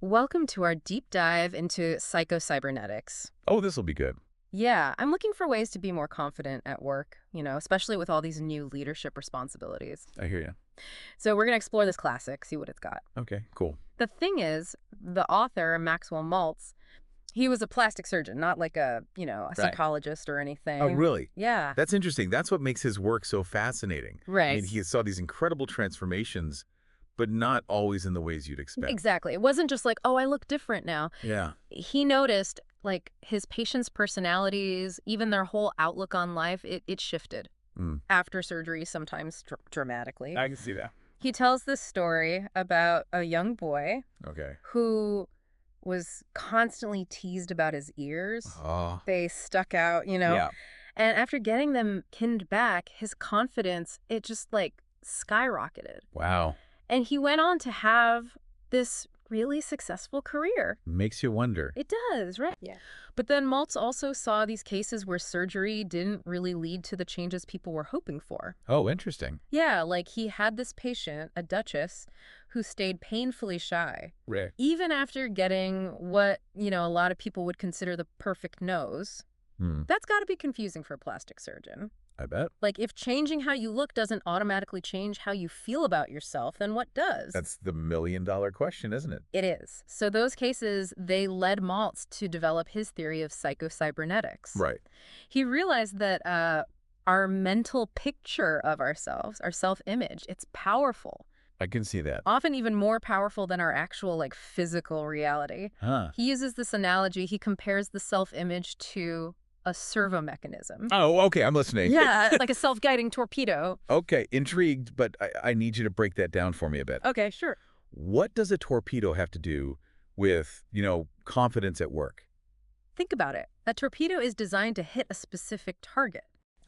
Welcome to our deep dive into psycho-cybernetics. Oh, this will be good. Yeah, I'm looking for ways to be more confident at work, especially with all these new leadership responsibilities. I hear you. So we're going to explore this classic, see what it's got. Okay, cool. The thing is, the author, Maxwell Maltz, he was a plastic surgeon, not like a Right. psychologist or Oh, anything. really? Yeah, That's interesting. That's what makes his work so fascinating. I right. mean, he saw these incredible transformations, but not always in the ways you'd expect. Exactly. It wasn't just like, oh, I look different now. Yeah. He noticed, like, his patients' personalities, even their whole outlook on life, it shifted. Mm. After surgery, sometimes dramatically. I can see that. He tells this story about a young boy Okay. who was constantly teased about his ears. Oh. They stuck out. Yeah. And after getting them pinned back, his confidence, it just like skyrocketed. Wow. And he went on to have this really successful career. Makes you wonder. It does, right? Yeah. But then Maltz also saw these cases where surgery didn't really lead to the changes people were hoping for. Oh, interesting. Yeah, like he had this patient, a duchess, who stayed painfully shy. Right. Even after getting what a lot of people would consider the perfect nose. Hmm. That's got to be confusing for a plastic surgeon. I bet. Like, if changing how you look doesn't automatically change how you feel about yourself, then what does? That's the million-dollar question, isn't it? It is. So those cases, they led Maltz to develop his theory of psycho-cybernetics. Right. He realized that our mental picture of ourselves, our self-image, it's powerful. I can see that. Often even more powerful than our actual, like, physical reality. Huh. He uses this analogy. He compares the self-image to a servo mechanism. Oh, okay. I'm listening. Yeah, like a self-guiding torpedo. Okay. Intrigued, but I need you to break that down for me a bit. Okay, sure. What does a torpedo have to do with, confidence at work? Think about it. A torpedo is designed to hit a specific target.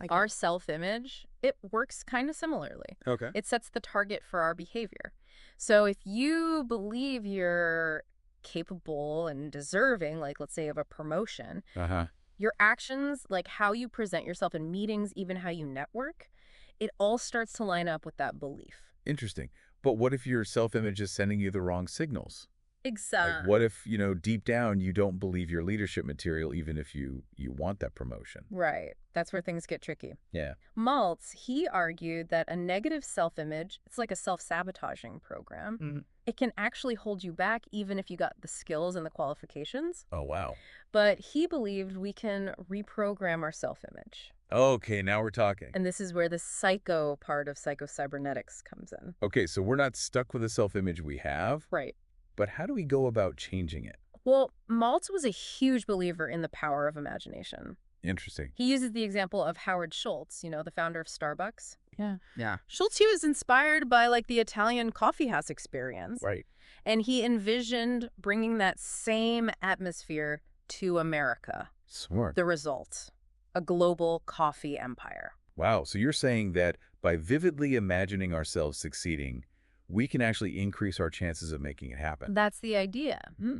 Our self-image, it works kind of similarly. Okay. It sets the target for our behavior. So if you believe you're capable and deserving, like let's say of a promotion, Uh-huh. your actions, like how you present yourself in meetings, even how you network, it all starts to line up with that belief. Interesting. But what if your self-image is sending you the wrong signals? Like, Exactly. what if, deep down you don't believe your leadership material even if you want that promotion? Right. That's where things get tricky. Yeah. Maltz, he argued that a negative self-image, it's like a self-sabotaging program. Mhm. It can actually hold you back even if you got the skills and the qualifications. Oh, wow. But he believed we can reprogram our self-image. Okay, now we're talking. And this is where the psycho part of psycho-cybernetics comes in. Okay, so we're not stuck with the self-image we have, Right. but how do we go about changing it? Well, Maltz was a huge believer in the power of imagination. Interesting. He uses the example of Howard Schultz, the founder of Starbucks. Yeah. Schultz, he was inspired by like the Italian coffeehouse experience. Right. And he envisioned bringing that same atmosphere to America. Smart. The result, a global coffee empire. Wow, so you're saying that by vividly imagining ourselves succeeding, we can actually increase our chances of making it happen. That's the idea. Hmm.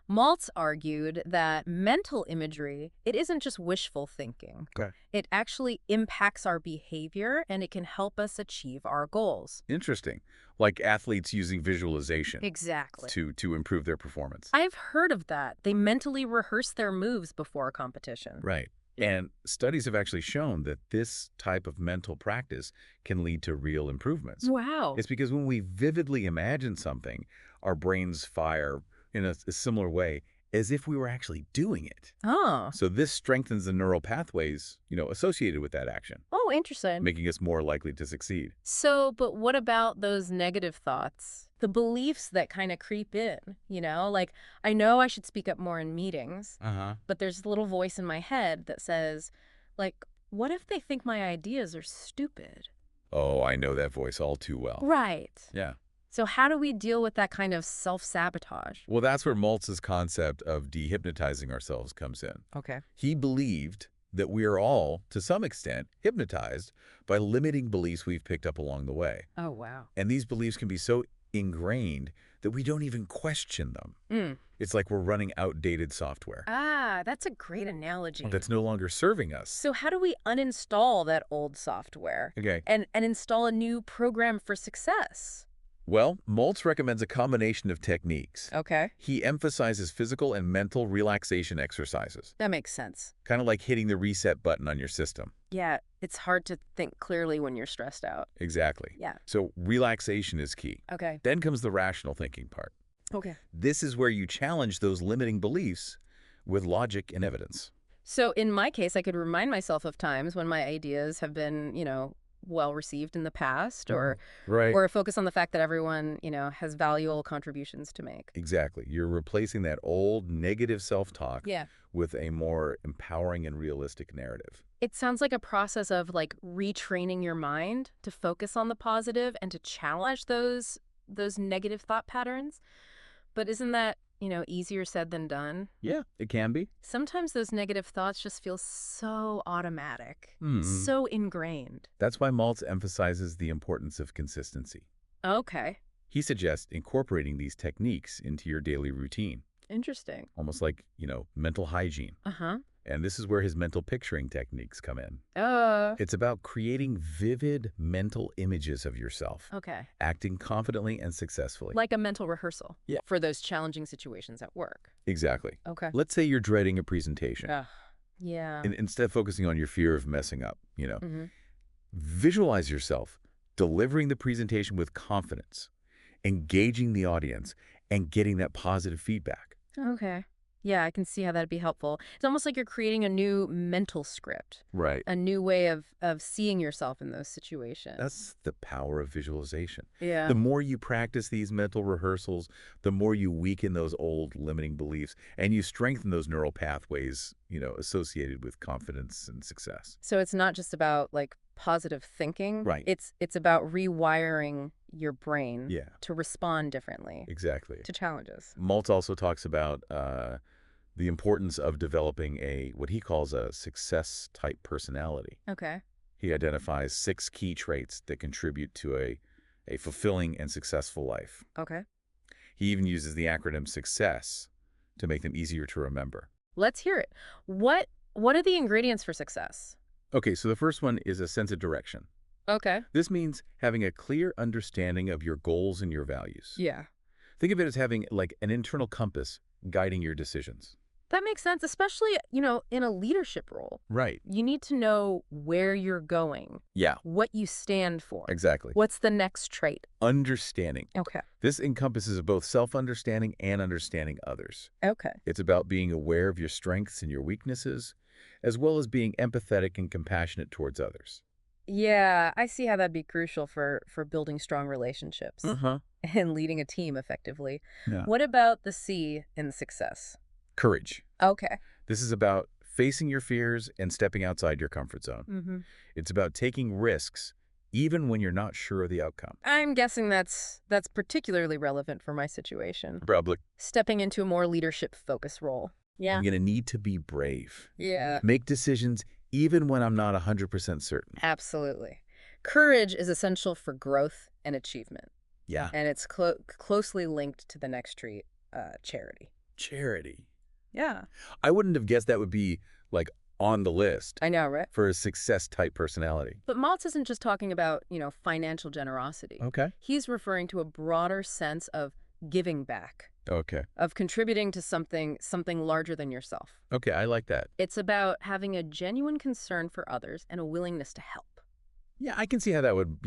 Maltz argued that mental imagery, it isn't just wishful thinking. Okay. It actually impacts our behavior and it can help us achieve our goals. Interesting. Like athletes using visualization Exactly. to improve their performance. I've heard of that. They mentally rehearse their moves before a competition. Right. And studies have actually shown that this type of mental practice can lead to real improvements. Wow. It's because when we vividly imagine something, our brains fire in a similar way as if we were actually doing it. Oh. So this strengthens the neural pathways, associated with that action, Oh, interesting. making us more likely to succeed. So, but what about those negative thoughts? The beliefs that kind of creep in, Like, I know I should speak up more in meetings, Uh-huh. but there's a little voice in my head that says, like, what if they think my ideas are stupid? Oh, I know that voice all too well. Right. Yeah. So how do we deal with that kind of self-sabotage? Well, that's where Maltz's concept of dehypnotizing ourselves comes in. Okay. He believed that we are all, to some extent, hypnotized by limiting beliefs we've picked up along the way. Oh, wow. And these beliefs can be so ingrained that we don't even question them. It's like we're running outdated software Ah, that's a great analogy. that's no longer serving us. So how do we uninstall that old software Okay. and install a new program for success? Well, Maltz recommends a combination of techniques. Okay. He emphasizes physical and mental relaxation exercises, That makes sense. kind of like hitting the reset button on your system. Yeah, it's hard to think clearly when you're stressed out. Exactly. Yeah. So relaxation is key. Okay. Then comes the rational thinking part. Okay. This is where you challenge those limiting beliefs with logic and evidence. So in my case, I could remind myself of times when my ideas have been, well received in the past, or Right. or focus on the fact that everyone, has valuable contributions to make. Exactly. You're replacing that old negative self-talk Yeah. with a more empowering and realistic narrative. It sounds like a process of like retraining your mind to focus on the positive and to challenge those negative thought patterns. But isn't that, easier said than done? Yeah, it can be. Sometimes those negative thoughts just feel so automatic, Hmm. so ingrained. That's why Maltz emphasizes the importance of consistency. Okay. He suggests incorporating these techniques into your daily routine, Interesting. almost like, mental hygiene. Uh-huh. And this is where his mental picturing techniques come in. Uh, It's about creating vivid mental images of yourself, okay. acting confidently and successfully. Like a mental rehearsal. Yeah. For those challenging situations at work. Exactly. Okay. Let's say you're dreading a presentation. Ugh. Yeah. And instead of focusing on your fear of messing up, Mm-hmm. visualize yourself delivering the presentation with confidence, engaging the audience, and getting that positive feedback. Okay. Yeah, I can see how that'd be helpful. It's almost like you're creating a new mental script, Right. a new way of seeing yourself in those situations. That's the power of visualization. Yeah. The more you practice these mental rehearsals, the more you weaken those old limiting beliefs and you strengthen those neural pathways, associated with confidence and success. So it's not just about like positive thinking. Right. It's about rewiring your brain Yeah, to respond differently exactly. to challenges. Maltz also talks about the importance of developing what he calls a success-type personality. Okay. He identifies 6 key traits that contribute to a fulfilling and successful life. Okay. He even uses the acronym SUCCESS to make them easier to remember. Let's hear it. What are the ingredients for success? Okay, so the first one is a sense of direction. Okay. This means having a clear understanding of your goals and your values. Yeah. Think of it as having like an internal compass guiding your decisions. That makes sense, especially, in a leadership role. Right. You need to know where you're going, Yeah, what you stand for. exactly. What's the next trait? Understanding. Okay. This encompasses both self-understanding and understanding others. Okay. It's about being aware of your strengths and your weaknesses, as well as being empathetic and compassionate towards others. Yeah, I see how that'd be crucial for building strong relationships Uh-huh. and leading a team effectively. Yeah. What about the C in success? Courage. Okay. This is about facing your fears and stepping outside your comfort zone. Mm-hmm. It's about taking risks, even when you're not sure of the outcome. I'm guessing that's particularly relevant for my situation. Probably. Stepping into a more leadership-focused role. Yeah. I'm going to need to be brave. Yeah. Make decisions even when I'm not 100% certain. Absolutely. Courage is essential for growth and achievement, Yeah. and it's closely linked to the next trait, charity. Charity. Yeah. I wouldn't have guessed that would be, like, on the list I know, right? for a success-type personality. But Maltz isn't just talking about, financial generosity. Okay. He's referring to a broader sense of giving back, Okay. of contributing to something larger than yourself. Okay, I like that. It's about having a genuine concern for others and a willingness to help. Yeah, I can see how that would,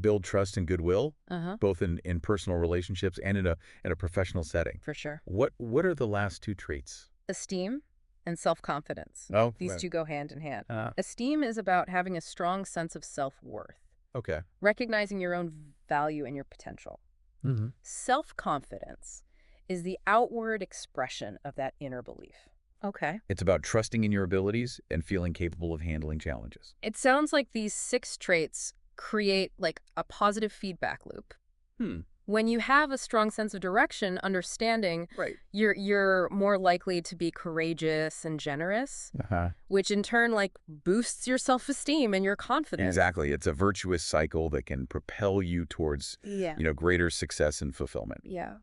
build trust and goodwill, Uh-huh. both in personal relationships and in a professional setting. For sure. What are the last 2 traits? Esteem and self-confidence. Oh, These two go hand in hand. Uh, Esteem is about having a strong sense of self-worth, okay. recognizing your own value and your potential. Mm-hmm. Self-confidence is the outward expression of that inner belief. Okay. It's about trusting in your abilities and feeling capable of handling challenges. It sounds like these 6 traits create like a positive feedback loop. Hmm. When you have a strong sense of direction, understanding, Right. you're more likely to be courageous and generous, Uh-huh. which in turn like boosts your self-esteem and your confidence. Exactly. It's a virtuous cycle that can propel you towards, Yeah. greater success and fulfillment. Yeah.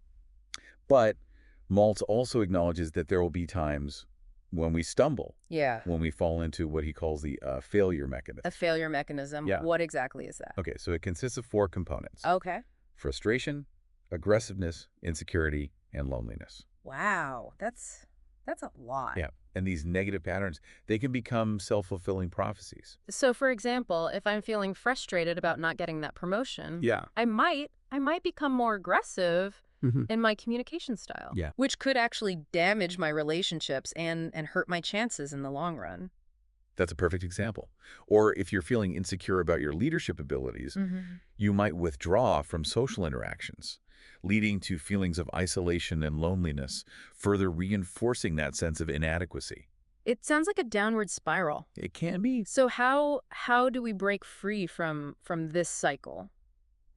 But Maltz also acknowledges that there will be times when we stumble, Yeah. when we fall into what he calls the failure mechanism. A failure mechanism. Yeah. What exactly is that? Okay, so it consists of 4 components. Okay. frustration, aggressiveness, insecurity, and loneliness. Wow, that's a lot. Yeah. And these negative patterns, they can become self-fulfilling prophecies. So for example, if I'm feeling frustrated about not getting that promotion, Yeah. I might become more aggressive Hmm. in my communication style, Yeah. which could actually damage my relationships and hurt my chances in the long run. That's a perfect example. Or if you're feeling insecure about your leadership abilities, Hmm. you might withdraw from social interactions, leading to feelings of isolation and loneliness, further reinforcing that sense of inadequacy. It sounds like a downward spiral. It can be. So how do we break free from this cycle?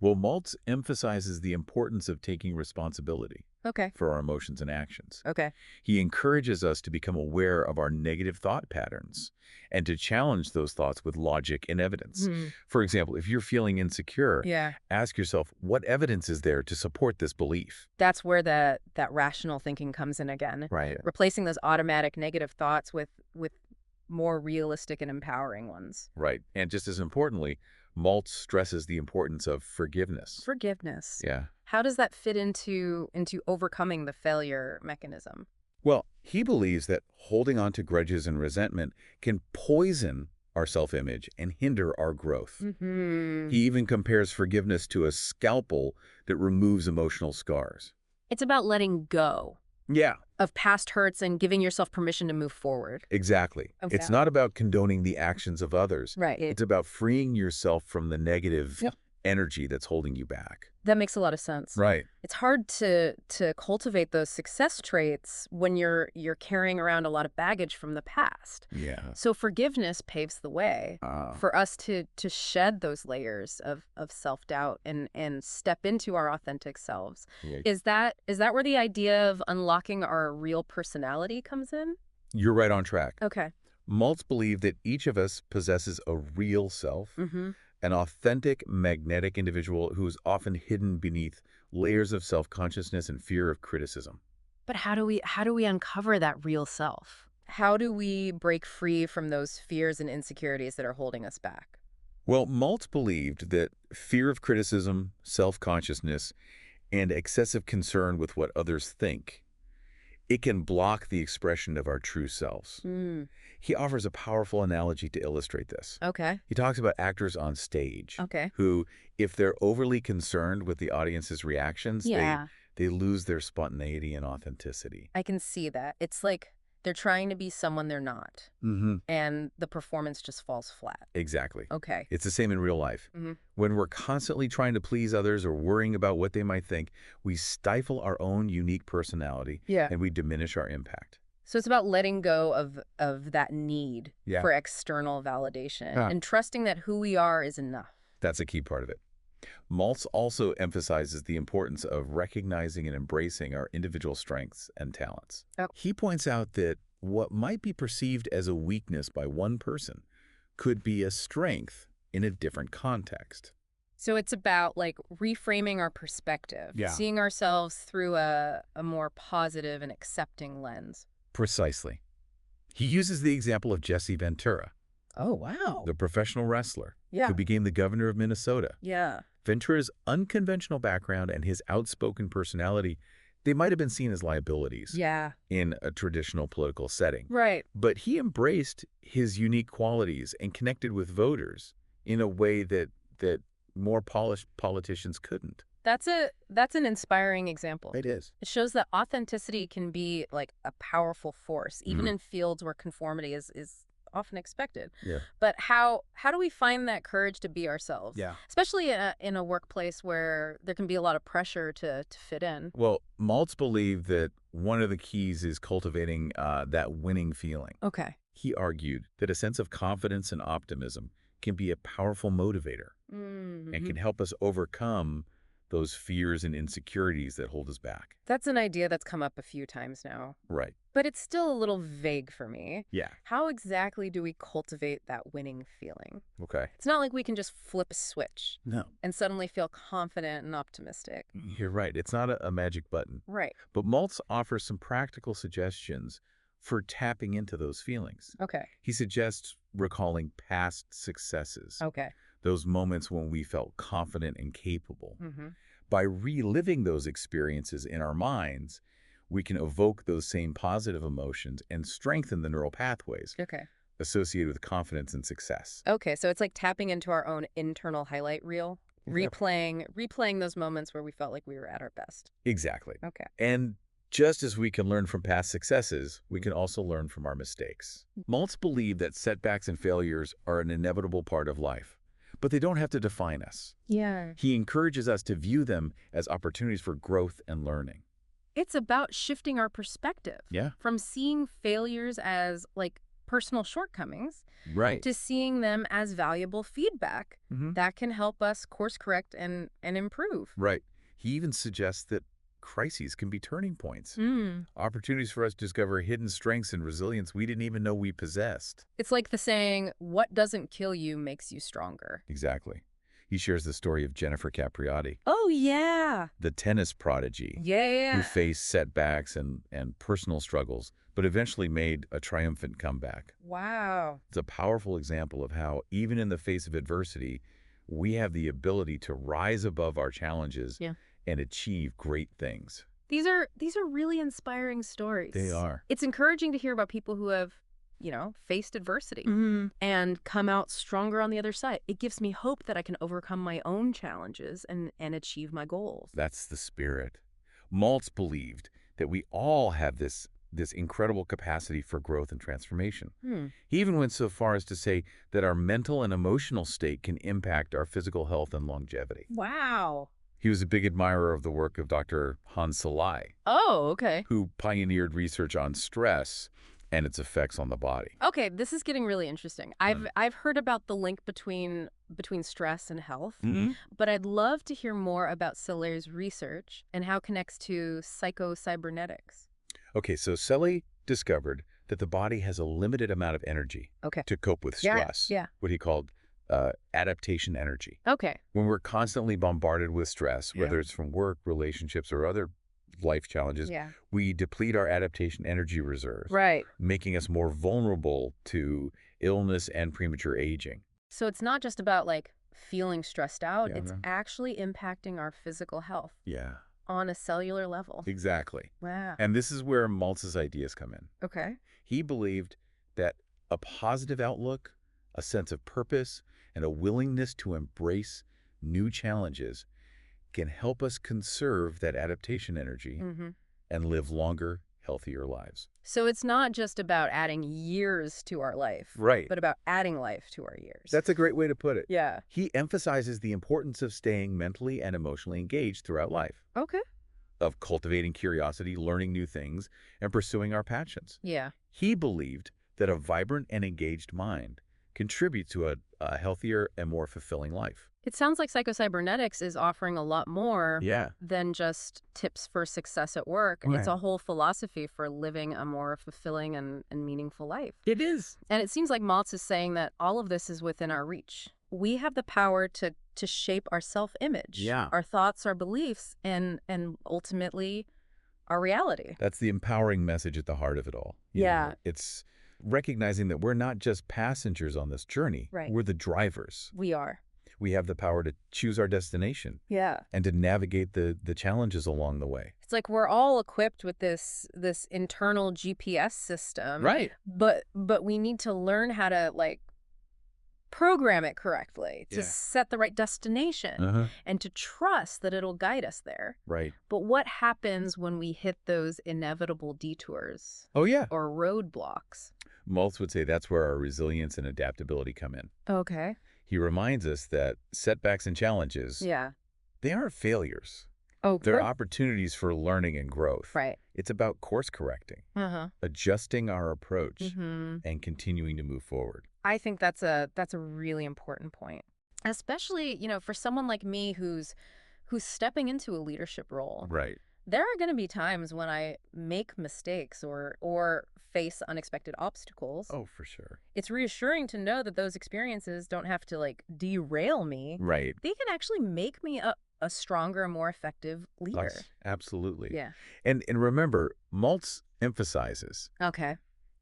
Well, Maltz emphasizes the importance of taking responsibility Okay. for our emotions and actions. Okay. He encourages us to become aware of our negative thought patterns and to challenge those thoughts with logic and evidence. Hmm. For example, if you're feeling insecure, Yeah. ask yourself, what evidence is there to support this belief? That's where that rational thinking comes in again. Right. Replacing those automatic negative thoughts with more realistic and empowering ones. Right. And just as importantly, Maltz stresses the importance of forgiveness. Forgiveness. Yeah. How does that fit into overcoming the failure mechanism? Well, he believes that holding on to grudges and resentment can poison our self-image and hinder our growth. Hmm. He even compares forgiveness to a scalpel that removes emotional scars. It's about letting go Yeah, of past hurts and giving yourself permission to move forward. exactly. Okay. It's not about condoning the actions of others. Right. It's about freeing yourself from the negative Yep. energy that's holding you back. That makes a lot of sense. Right. It's hard to cultivate those success traits when you're carrying around a lot of baggage from the past. Yeah. So forgiveness paves the way for us to shed those layers of self-doubt and step into our authentic selves. Yeah. Is that where the idea of unlocking our real personality comes in? You're right on track. Okay. Maltz believed that each of us possesses a real self, Mm-hmm. an authentic, magnetic individual who is often hidden beneath layers of self-consciousness and fear of criticism. But how do we uncover that real self? How do we break free from those fears and insecurities that are holding us back? Well, Maltz believed that fear of criticism, self-consciousness, and excessive concern with what others think, it can block the expression of our true selves. Mm. He offers a powerful analogy to illustrate this. Okay. He talks about actors on stage Okay. who, if they're overly concerned with the audience's reactions, Yeah. they lose their spontaneity and authenticity. I can see that. It's like they're trying to be someone they're not, Mm-hmm. and the performance just falls flat. Exactly. Okay. It's the same in real life. Mm-hmm. When we're constantly trying to please others or worrying about what they might think, we stifle our own unique personality Yeah. and we diminish our impact. So it's about letting go of that need Yeah. for external validation Ah. and trusting that who we are is enough. That's a key part of it. Maltz also emphasizes the importance of recognizing and embracing our individual strengths and talents. Oh. He points out that what might be perceived as a weakness by one person could be a strength in a different context. So it's about like reframing our perspective, Yeah. seeing ourselves through a more positive and accepting lens. Precisely. He uses the example of Jesse Ventura, Oh, wow. the professional wrestler Yeah. who became the governor of Minnesota. Yeah. Ventura's unconventional background and his outspoken personality, they might have been seen as liabilities Yeah. in a traditional political setting. Right. But he embraced his unique qualities and connected with voters in a way that more polished politicians couldn't. That's an inspiring example. It is. It shows that authenticity can be like a powerful force, even Mhm. in fields where conformity is often expected. Yeah. But how do we find that courage to be ourselves? Yeah. Especially in a workplace where there can be a lot of pressure to fit in. Well, Maltz believed that one of the keys is cultivating that winning feeling. Okay. He argued that a sense of confidence and optimism can be a powerful motivator Mm-hmm. and can help us overcome those fears and insecurities that hold us back. That's an idea that's come up a few times now, Right. but it's still a little vague for me. Yeah. How exactly do we cultivate that winning feeling? Okay. It's not like we can just flip a switch No. and suddenly feel confident and optimistic. You're right. It's not a magic button. Right. But Maltz offers some practical suggestions for tapping into those feelings. Okay. He suggests recalling past successes, Okay. those moments when we felt confident and capable. Mm-hmm. By reliving those experiences in our minds, we can evoke those same positive emotions and strengthen the neural pathways Okay. associated with confidence and success. Okay, so it's like tapping into our own internal highlight reel, Yeah. replaying those moments where we felt like we were at our best. Exactly. Okay. And just as we can learn from past successes, we can also learn from our mistakes. Maltz believed that setbacks and failures are an inevitable part of life, but they don't have to define us. Yeah. He encourages us to view them as opportunities for growth and learning. It's about shifting our perspective Yeah. from seeing failures as like personal shortcomings Right. to seeing them as valuable feedback that can help us course correct and improve. Right. He even suggests that crises can be turning points, Mm. opportunities for us to discover hidden strengths and resilience we didn't even know we possessed. It's like the saying, what doesn't kill you makes you stronger. Exactly. He shares the story of Jennifer Capriati, Oh, yeah. the tennis prodigy, Yeah. who faced setbacks and personal struggles, but eventually made a triumphant comeback. Wow. It's a powerful example of how, even in the face of adversity, we have the ability to rise above our challenges Yeah. and achieve great things. These are really inspiring stories. They are. It's encouraging to hear about people who have, faced adversity and come out stronger on the other side. It gives me hope that I can overcome my own challenges and achieve my goals. That's the spirit. Maltz believed that we all have this incredible capacity for growth and transformation. He even went so far as to say that our mental and emotional state can impact our physical health and longevity. Wow. He was a big admirer of the work of Dr. Hans Selye, Oh, okay. who pioneered research on stress and its effects on the body. Okay, this is getting really interesting. I've heard about the link between stress and health, but I'd love to hear more about Selye's research and how it connects to cybernetics. Okay, so Selye discovered that the body has a limited amount of energy to cope with stress, Yeah. what he called adaptation energy. Okay. When we're constantly bombarded with stress, whether it's from work, relationships, or other life challenges, we deplete our adaptation energy reserves, Right. making us more vulnerable to illness and premature aging. So it's not just about like feeling stressed out, Yeah, it's no. actually impacting our physical health Yeah, on a cellular level. exactly. Wow. And this is where Maltz's ideas come in. Okay. He believed that a positive outlook, a sense of purpose, and a willingness to embrace new challenges can help us conserve that adaptation energy and live longer, healthier lives. So it's not just about adding years to our life, Right. but about adding life to our years. That's a great way to put it. Yeah. He emphasizes the importance of staying mentally and emotionally engaged throughout life, Okay. of cultivating curiosity, learning new things, and pursuing our passions. Yeah. He believed that a vibrant and engaged mind contributes to a healthier and more fulfilling life. It sounds like cybernetics is offering a lot more Yeah. than just tips for success at work. Right. It's a whole philosophy for living a more fulfilling and meaningful life. It is. And it seems like Maltz is saying that all of this is within our reach. We have the power to shape our self-image, our thoughts, our beliefs, and ultimately our reality. That's the empowering message at the heart of it all. You Yeah. know, it's recognizing that we're not just passengers on this journey. Right. We're the drivers. We are. We have the power to choose our destination Yeah. and to navigate the challenges along the way. It's like we're all equipped with this internal GPS system. Right. But we need to learn how to like program it correctly to set the right destination and to trust that it'll guide us there. Right. But what happens when we hit those inevitable detours Oh, yeah. or roadblocks? Maltz would say that's where our resilience and adaptability come in. Okay. He reminds us that setbacks and challenges, Yeah. they aren't failures. Oh, They're opportunities for learning and growth. right. It's about course correcting, Uh-huh. adjusting our approach, Mm-hmm. and continuing to move forward. I think that's a really important point, especially for someone like me who's stepping into a leadership role. Right. There are going to be times when I make mistakes or face unexpected obstacles. Oh, for sure. It's reassuring to know that those experiences don't have to like derail me. Right. They can actually make me a stronger, more effective leader. Yes, absolutely. Yeah. And remember, Maltz emphasizes Okay.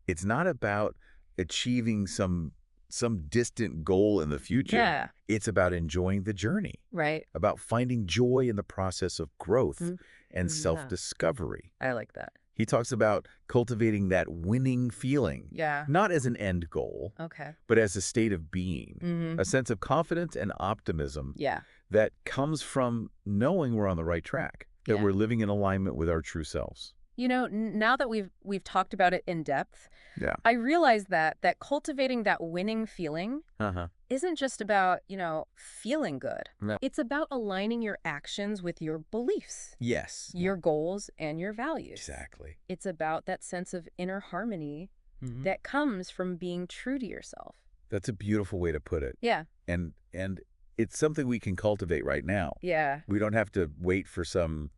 it's not about achieving some some distant goal in the future. Yeah. It's about enjoying the journey, Right. about finding joy in the process of growth Mm. and Yeah. self-discovery. I like that. He talks about cultivating that winning feeling, Yeah. not as an end goal, Okay. but as a state of being, Mm-hmm. a sense of confidence and optimism Yeah. that comes from knowing we're on the right track, that Yeah. we're living in alignment with our true selves. Now that we've talked about it in depth, Yeah. I realize that cultivating that winning feeling Uh-huh. isn't just about, feeling good. No. It's about aligning your actions with your beliefs, Yes. your goals, and your values. Exactly. It's about that sense of inner harmony Mhm. that comes from being true to yourself. That's a beautiful way to put it. Yeah. And it's something we can cultivate right now. Yeah. We don't have to wait for some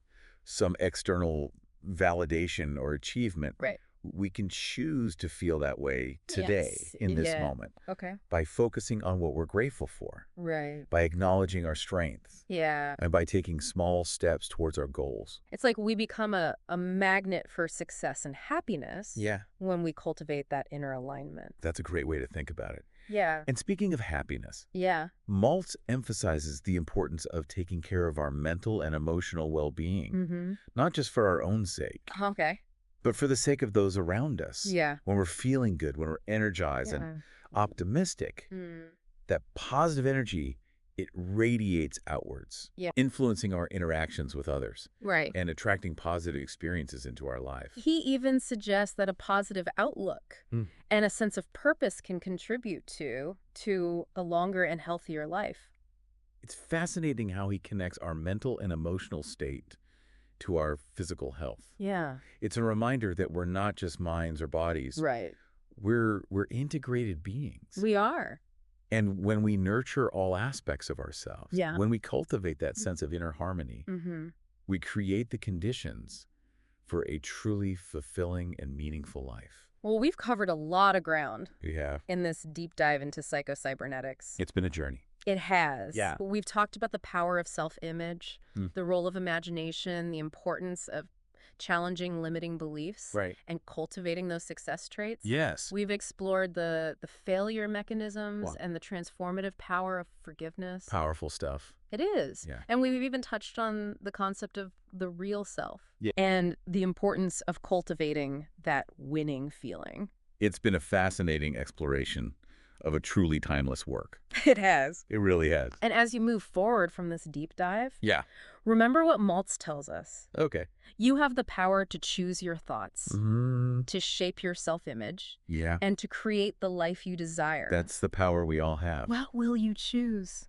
external validation or achievement. Right. We can choose to feel that way today Yes. in this Yeah. moment Okay. by focusing on what we're grateful for, Right. by acknowledging our strengths, Yeah. and by taking small steps towards our goals. It's like we become a magnet for success and happiness Yeah. when we cultivate that inner alignment. That's a great way to think about it. Yeah. And speaking of happiness, Yeah. Maltz emphasizes the importance of taking care of our mental and emotional well-being, Mm-hmm. not just for our own sake, Okay. but for the sake of those around us. Yeah. When we're feeling good, when we're energized and optimistic, Mm. that positive energy, it radiates outwards, Yeah. influencing our interactions with others Right. and attracting positive experiences into our life. He even suggests that a positive outlook Mm. and a sense of purpose can contribute to a longer and healthier life. It's fascinating how he connects our mental and emotional state to our physical health. Yeah. It's a reminder that we're not just minds or bodies. Right. We're integrated beings. We are. And when we nurture all aspects of ourselves, Yeah. when we cultivate that sense of inner harmony, Mm-hmm. we create the conditions for a truly fulfilling and meaningful life. Well, we've covered a lot of ground We have. in this deep dive into psycho-cybernetics. It's been a journey. It has. Yeah. We've talked about the power of self-image, the role of imagination, the importance of challenging limiting beliefs, Right. and cultivating those success traits. Yes. We've explored the failure mechanisms Wow. and the transformative power of forgiveness. Powerful stuff. It is. Yeah. And we've even touched on the concept of the real self Yeah. and the importance of cultivating that winning feeling. It's been a fascinating exploration of a truly timeless work. It has. It really has. And as you move forward from this deep dive, Yeah. remember what Maltz tells us. Okay. You have the power to choose your thoughts, to shape your self-image, Yeah. and to create the life you desire. That's the power we all have. What will you choose?